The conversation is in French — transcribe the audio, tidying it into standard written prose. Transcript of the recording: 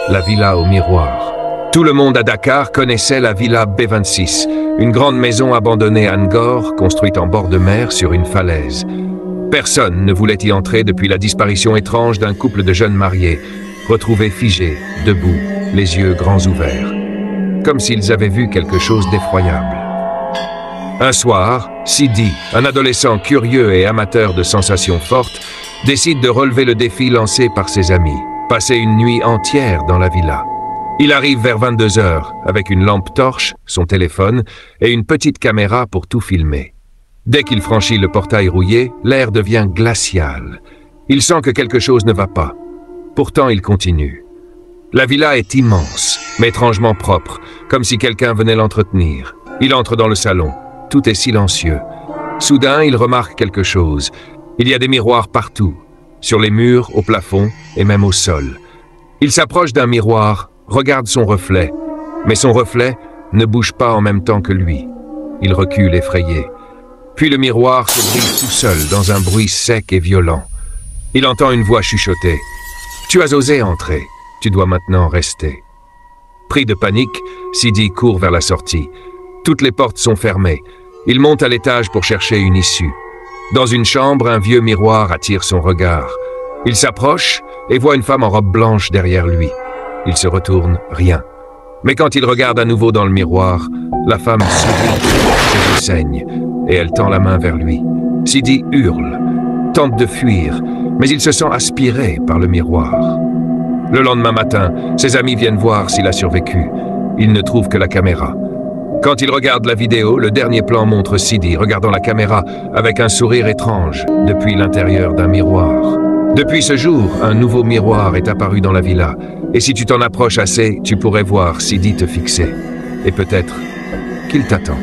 la villa au miroir. Tout le monde à Dakar connaissait la villa B26, une grande maison abandonnée à Ngor, construite en bord de mer sur une falaise. Personne ne voulait y entrer depuis la disparition étrange d'un couple de jeunes mariés, retrouvés figés, debout, les yeux grands ouverts, comme s'ils avaient vu quelque chose d'effroyable. Un soir, Sidi, un adolescent curieux et amateur de sensations fortes, décide de relever le défi lancé par ses amis, passer une nuit entière dans la villa. Il arrive vers 22 heures, avec une lampe torche, son téléphone et une petite caméra pour tout filmer. Dès qu'il franchit le portail rouillé, l'air devient glacial. Il sent que quelque chose ne va pas. Pourtant, il continue. La villa est immense, mais étrangement propre, comme si quelqu'un venait l'entretenir. Il entre dans le salon. Tout est silencieux. Soudain, il remarque quelque chose. Il y a des miroirs partout, sur les murs, au plafond et même au sol. Il s'approche d'un miroir, regarde son reflet, mais son reflet ne bouge pas en même temps que lui. Il recule effrayé. Puis le miroir se brise tout seul dans un bruit sec et violent. Il entend une voix chuchoter. « Tu as osé entrer, tu dois maintenant rester. » Pris de panique, Sidi court vers la sortie. Toutes les portes sont fermées. Il monte à l'étage pour chercher une issue. Dans une chambre, un vieux miroir attire son regard. Il s'approche et voit une femme en robe blanche derrière lui. Il se retourne, rien. Mais quand il regarde à nouveau dans le miroir, la femme sourit, ses yeux saignent, et elle tend la main vers lui. Sidi hurle, tente de fuir, mais il se sent aspiré par le miroir. Le lendemain matin, ses amis viennent voir s'il a survécu. Ils ne trouvent que la caméra. Quand il regarde la vidéo, le dernier plan montre Sidi regardant la caméra avec un sourire étrange depuis l'intérieur d'un miroir. Depuis ce jour, un nouveau miroir est apparu dans la villa. Et si tu t'en approches assez, tu pourrais voir Sidi te fixer. Et peut-être qu'il t'attend.